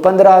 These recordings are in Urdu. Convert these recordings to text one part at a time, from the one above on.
15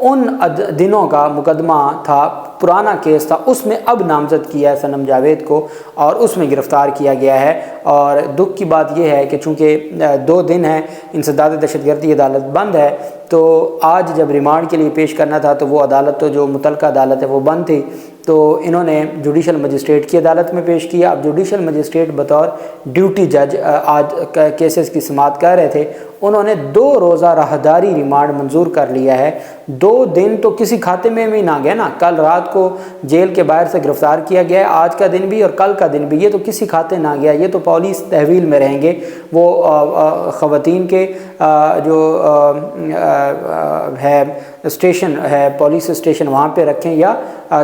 ان دنوں کا مقدمہ تھا، پرانا کیس تھا، اس میں اب نامزد کیا ہے صنم جاوید کو اور اس میں گرفتار کیا گیا ہے۔ اور دکھ کی بات یہ ہے کہ چونکہ 2 دن ہیں انسداد دہشت گردی عدالت بند ہے، تو آج جب ریمانڈ کے لیے پیش کرنا تھا تو وہ عدالت تو جو متعلقہ عدالت ہے وہ بند تھی، تو انہوں نے جوڈیشل مجسٹریٹ کی عدالت میں پیش کیا۔ اب جوڈیشل مجسٹریٹ بطور ڈیوٹی جج آج کیسز کی سماعت کر رہے تھے، انہوں نے 2 روزہ راہداری ریمانڈ منظور کر لیا ہے۔ 2 دن تو کسی کھاتے میں بھی نہ گئے نا، کل رات کو جیل کے باہر سے گرفتار کیا گیا ہے، آج کا دن بھی اور کل کا دن بھی، یہ تو کسی کھاتے نہ گیا، یہ تو پولیس تحویل میں رہیں گے۔ وہ خواتین کے جو ہے اسٹیشن ہے، پولیس اسٹیشن، وہاں پہ رکھیں یا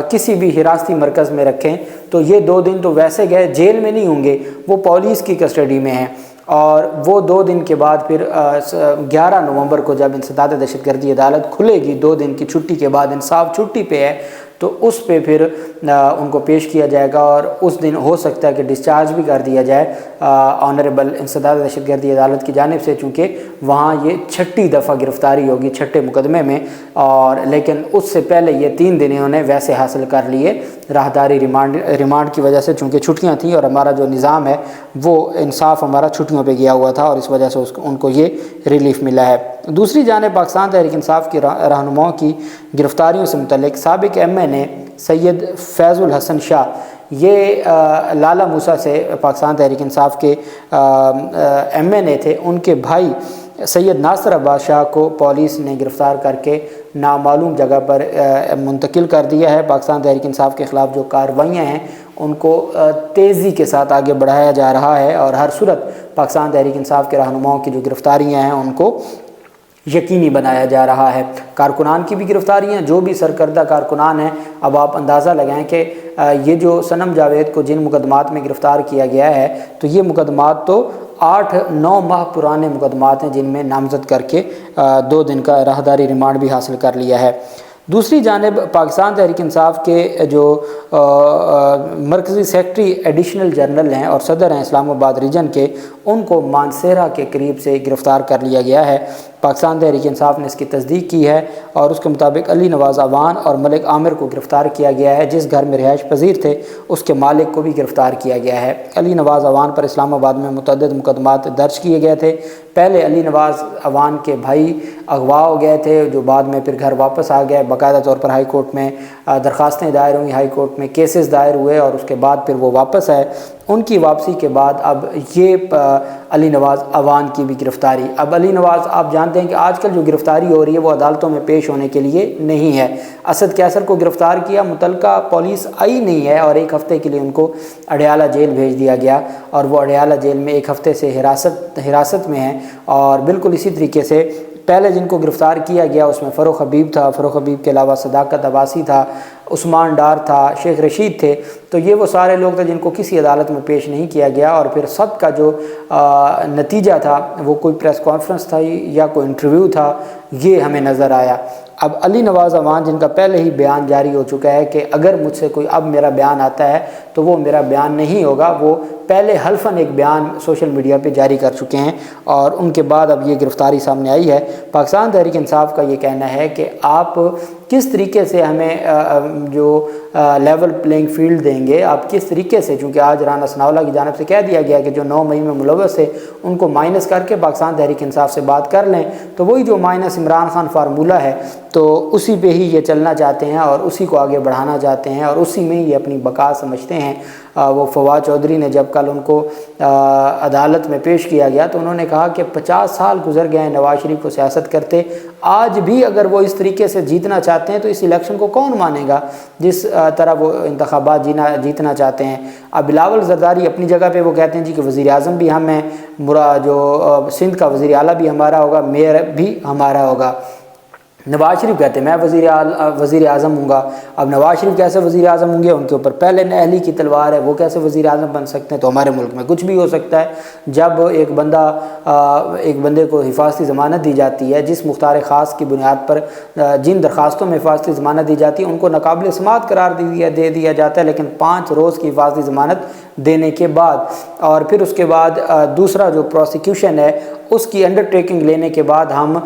کسی بھی حراستی مرکز میں رکھیں، تو یہ 2 دن تو ویسے گئے، جیل میں نہیں ہوں گے، وہ پولیس کی کسٹڈی میں ہیں۔ اور وہ 2 دن کے بعد پھر 11 نومبر کو جب انسداد دہشت گردی عدالت کھلے گی، 2 دن کی چھٹی کے بعد، انصاف چھٹی پہ ہے، تو اس پہ پھر ان کو پیش کیا جائے گا اور اس دن ہو سکتا ہے کہ ڈسچارج بھی کر دیا جائے آنریبل انسداد دہشت گردی عدالت کی جانب سے، چونکہ وہاں یہ 6ٹی دفعہ گرفتاری ہوگی 6ٹے مقدمے میں، اور لیکن اس سے پہلے یہ 3 دن انہوں نے ویسے حاصل کر لیے راہداری ریمانڈ کی وجہ سے، چونکہ چھٹیاں تھیں اور ہمارا جو نظام ہے وہ انصاف ہمارا چھٹیوں پہ گیا ہوا تھا، اور اس وجہ سے ان کو یہ ریلیف ملا ہے۔ دوسری جانب پاکستان تحریک انصاف کی رہنماؤں کی گرفتاریوں سے متعلق سابق ایم این اے سید فیض الحسن شاہ، یہ لالا موسیٰ سے پاکستان تحریک انصاف کے ایم این اے تھے، ان کے بھائی سید ناصر عباس شاہ کو پولیس نے گرفتار کر کے نامعلوم جگہ پر منتقل کر دیا ہے۔ پاکستان تحریک انصاف کے خلاف جو کارروائیاں ہیں ان کو تیزی کے ساتھ آگے بڑھایا جا رہا ہے، اور ہر صورت پاکستان تحریک انصاف کے رہنماؤں کی جو گرفتاریاں ہیں ان کو یقینی بنایا جا رہا ہے۔ کارکنان کی بھی گرفتاریاں، جو بھی سرکردہ کارکنان ہیں، اب آپ اندازہ لگائیں کہ یہ جو صنم جاوید کو جن مقدمات میں گرفتار کیا گیا ہے، تو یہ مقدمات تو 8-9 ماہ پرانے مقدمات ہیں، جن میں نامزد کر کے 2 دن کا راہداری ریمانڈ بھی حاصل کر لیا ہے۔ دوسری جانب پاکستان تحریک انصاف کے جو مرکزی سیکرٹری ایڈیشنل جنرل ہیں اور صدر ہیں اسلام آباد ریجن کے، ان کو مانسیرا کے قریب سے گرفتار کر لیا گیا ہے۔ پاکستان تحریک انصاف نے اس کی تصدیق کی ہے، اور اس کے مطابق علی نواز اوان اور ملک عامر کو گرفتار کیا گیا ہے۔ جس گھر میں رہائش پذیر تھے اس کے مالک کو بھی گرفتار کیا گیا ہے۔ علی نواز اوان پر اسلام آباد میں متعدد مقدمات درج کیے گئے تھے۔ پہلے علی نواز اوان کے بھائی اغوا ہو گئے تھے، جو بعد میں پھر گھر واپس آ گئے، باقاعدہ طور پر ہائی کورٹ میں درخواستیں دائر ہوئیں، ہائی کورٹ میں کیسز دائر ہوئے، اور اس کے بعد پھر وہ واپس آئے۔ ان کی واپسی کے بعد اب یہ علی نواز اوان کی بھی گرفتاری۔ اب علی نواز، آپ جانتے ہیں کہ آج کل جو گرفتاری ہو رہی ہے وہ عدالتوں میں پیش ہونے کے لیے نہیں ہے۔ اسد کیسر کو گرفتار کیا، متعلقہ پولیس آئی نہیں ہے، اور 1 ہفتے کے لیے ان کو اڈیالہ جیل بھیج دیا گیا، اور وہ اڈیالہ جیل میں 1 ہفتے سے حراست میں ہیں۔ اور بالکل اسی طریقے سے پہلے جن کو گرفتار کیا گیا اس میں فروخ حبیب تھا، فروخ حبیب کے علاوہ صداقت عباسی تھا، عثمان ڈار تھا، شیخ رشید تھے، تو یہ وہ سارے لوگ تھے جن کو کسی عدالت میں پیش نہیں کیا گیا، اور پھر سب کا جو نتیجہ تھا وہ کوئی پریس کانفرنس تھا یا کوئی انٹرویو تھا، یہ ہمیں نظر آیا۔ اب علی نواز اوان، جن کا پہلے ہی بیان جاری ہو چکا ہے کہ اگر مجھ سے کوئی اب میرا بیان آتا ہے تو وہ میرا بیان نہیں ہوگا، وہ پہلے حلفاً ایک بیان سوشل میڈیا پہ جاری کر چکے ہیں، اور ان کے بعد اب یہ گرفتاری سامنے آئی ہے۔ پاکستان تحریک انصاف کا یہ کہنا ہے کہ آپ کس طریقے سے ہمیں جو لیول پلینگ فیلڈ دیں گے، آپ کس طریقے سے، چونکہ آج رانا ثناءاللہ کی جانب سے کہہ دیا گیا کہ جو 9 مئی میں ملوث ہے ان کو مائنس کر کے پاکستان تحریک انصاف سے بات کر لیں، تو وہی جو مائنس عمران خان فارمولہ ہے، تو اسی پہ ہی یہ چلنا چاہتے ہیں اور اسی کو آگے بڑھانا چاہتے ہیں، اور اسی میں یہ اپنی بقا سمجھتے ہیں۔ وہ فواد چودھری نے جب کل ان کو عدالت میں پیش کیا گیا تو انہوں نے کہا کہ 50 سال گزر گئے ہیں نواز شریف کو سیاست کرتے، آج بھی اگر وہ اس طریقے سے جیتنا چاہتے ہیں تو اس الیکشن کو کون مانے گا جس طرح وہ انتخابات جیتنا چاہتے ہیں۔ اب بلاول زرداری اپنی جگہ پہ وہ کہتے ہیں جی کہ وزیر اعظم بھی ہم ہیں، جو سندھ کا وزیر اعلیٰ بھی ہمارا ہوگا، میئر بھی ہمارا ہوگا۔ نواز شریف کہتے ہیں میں وزیر اعظم ہوں گا۔ اب نواز شریف کیسے وزیر اعظم ہوں گے؟ ان کے اوپر پہلے نہلی کی تلوار ہے، وہ کیسے وزیر اعظم بن سکتے ہیں؟ تو ہمارے ملک میں کچھ بھی ہو سکتا ہے۔ جب ایک بندہ ایک بندے کو حفاظتی ضمانت دی جاتی ہے، جس مختار خاص کی بنیاد پر جن درخواستوں میں حفاظتی ضمانت دی جاتی ہے ان کو ناقابل سماعت قرار دے دیا جاتا ہے، لیکن 5 روز کی حفاظتی ضمانت دینے کے بعد، اور پھر اس کے بعد دوسرا جو پروسیکیوشن ہے اس کی انڈرٹیکنگ لینے کے بعد ہم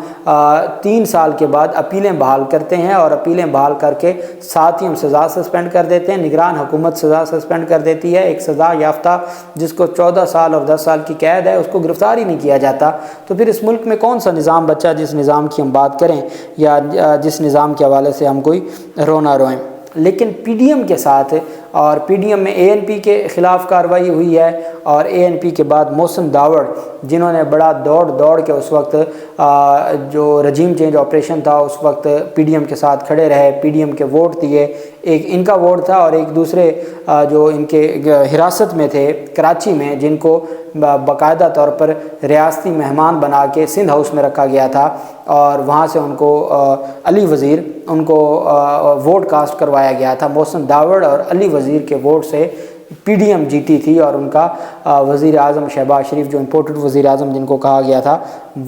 3 سال کے بعد اپیلیں بحال کرتے ہیں، اور اپیلیں بحال کر کے ساتھ ہی ہم سزا سسپینڈ کر دیتے ہیں۔ نگران حکومت سزا سسپینڈ کر دیتی ہے۔ ایک سزا یافتہ جس کو 14 سال اور 10 سال کی قید ہے اس کو گرفتار ہی نہیں کیا جاتا، تو پھر اس ملک میں کون سا نظام بچا جس نظام کی ہم بات کریں، یا جس نظام کے حوالے سے ہم کوئی رونا روئیں۔ لیکن پی ڈی ایم کے ساتھ، اور پی ڈی ایم میں اے این پی کے خلاف کارروائی ہوئی ہے، اور اے این پی کے بعد محسن داوڑ جنہوں نے بڑا دوڑ کے اس وقت جو رجیم چینج آپریشن تھا اس وقت پی ڈی ایم کے ساتھ کھڑے رہے، پی ڈی ایم کے ووٹ دیے، ایک ان کا ووٹ تھا اور ایک دوسرے جو ان کے حراست میں تھے کراچی میں، جن کو باقاعدہ طور پر ریاستی مہمان بنا کے سندھ ہاؤس میں رکھا گیا تھا، اور وہاں سے ان کو علی وزیر ان کو ووٹ کاسٹ کروایا گیا تھا۔ محسن داوڑ اور علی وزیر کے ووٹ سے پی ڈی ایم جیتی تھی، اور ان کا وزیر اعظم شہباز شریف جو امپورٹڈ وزیر اعظم جن کو کہا گیا تھا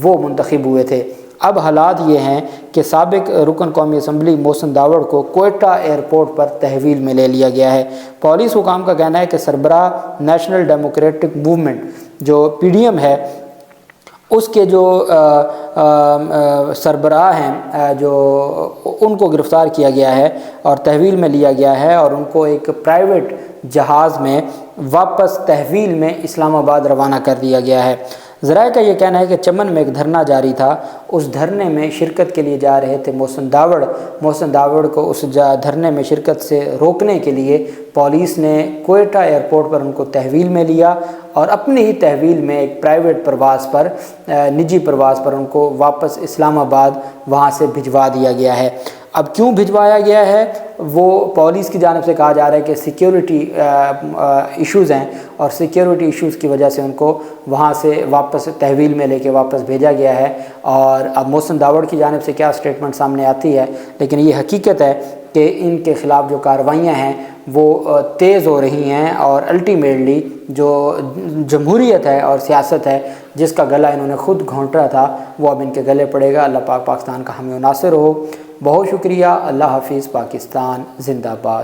وہ منتخب ہوئے تھے۔ اب حالات یہ ہیں کہ سابق رکن قومی اسمبلی محسن داوڑ کو کوئٹہ ایئرپورٹ پر تحویل میں لے لیا گیا ہے۔ پولیس حکام کا کہنا ہے کہ سربراہ نیشنل ڈیموکریٹک موومنٹ جو پی ڈی ایم ہے اس کے جو سربراہ ہیں جو ان کو گرفتار کیا گیا ہے اور تحویل میں لیا گیا ہے، اور ان کو ایک پرائیویٹ جہاز میں واپس تحویل میں اسلام آباد روانہ کر دیا گیا ہے۔ ذرائع کا یہ کہنا ہے کہ چمن میں ایک دھرنا جاری تھا، اس دھرنے میں شرکت کے لیے جا رہے تھے محسن داوڑ کو اس دھرنے میں شرکت سے روکنے کے لیے پولیس نے کوئٹہ ایئرپورٹ پر ان کو تحویل میں لیا، اور اپنے ہی تحویل میں ایک پرائیویٹ پرواز پر نجی پرواز پر ان کو واپس اسلام آباد وہاں سے بھجوا دیا گیا ہے۔ اب کیوں بھجوایا گیا ہے وہ پولیس کی جانب سے کہا جا رہا ہے کہ سیکیورٹی ایشوز ہیں، اور سیکیورٹی ایشوز کی وجہ سے ان کو وہاں سے واپس تحویل میں لے کے واپس بھیجا گیا ہے۔ اور اب محسن داوڑ کی جانب سے کیا سٹیٹمنٹ سامنے آتی ہے، لیکن یہ حقیقت ہے کہ ان کے خلاف جو کارروائیاں ہیں وہ تیز ہو رہی ہیں، اور الٹیمیٹلی جو جمہوریت ہے اور سیاست ہے جس کا گلا انہوں نے خود گھونٹا تھا وہ اب ان کے گلے پڑے گا۔ اللہ پاک پاکستان کا حامی و ناصر ہو۔ بہت شکریہ۔ اللہ حافظ۔ پاکستان زندہ باد۔